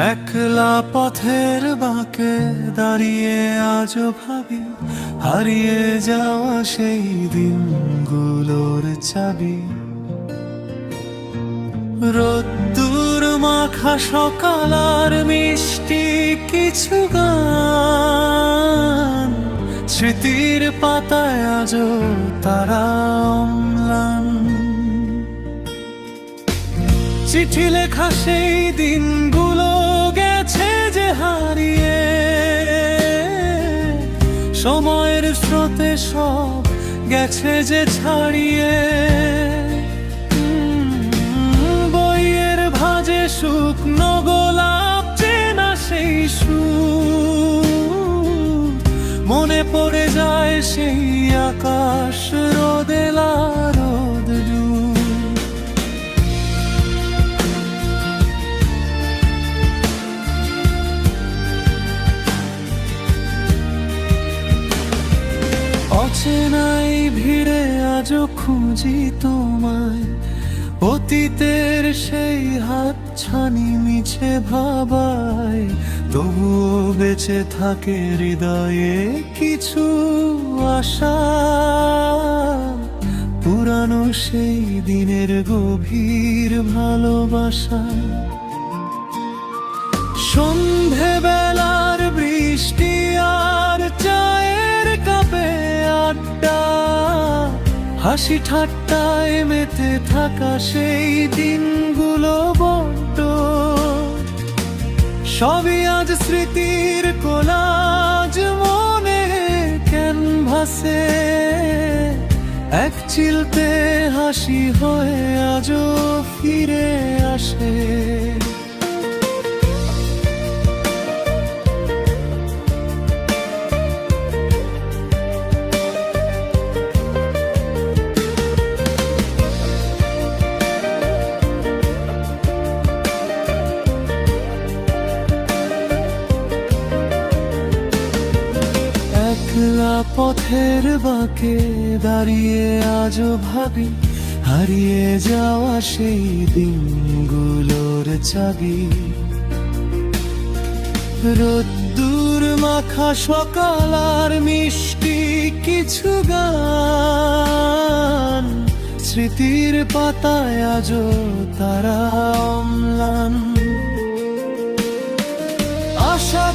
একলা পথের বাঁকে দাঁড়িয়ে আজও ভাবি হারিয়ে যাওয়া সেই দিনগুলোর চাবি। রোদ্দুর মাখা সকাল আর মিষ্টি কিছু গান, স্মৃতির পাতায় আজও তারা অম্লান। চিঠি লেখা সেই দিনগুলো গেছে যে হারিয়ে, সময়ের স্রোতে সব গেছে যে ছাড়িয়ে। বইয়ের ভাঁজে শুকনো গোলাপ চেনা সেই সুর, মনে পড়ে যায় সেই আকাশ রোদেলা রোদ ডুব। অচেনাই ভিড়ে আজও খুঁজি তোমায়, অতীতের সেই হাতছানি মিছে ভাবায়। তবুও বেঁচে থাকে হৃদয়ে কিছু আশা, পুরানো সেই দিনের গভীর ভালোবাসা। সন্ধেবেলার বৃষ্টি আর চায়ের কাপে আড্ডা, হাসি ঠাট্টায় মেতে থাকা সেই দিনগুলো বড্ড। সবই আজ স্মৃতির কোলাজ মনে ক্যানভাসে, এক চিলতে হাসি হয়ে আজও ফিরে আসে। একলা পথের বাঁকে দাঁড়িয়ে আজও ভাবি হারিয়ে যাওয়া সেই দিনগুলোর চাবি। রোদ্দুর মাখা সকাল আর মিষ্টি কিছু গান, স্মৃতির পাতায় আজও তারা অম্লান। আশা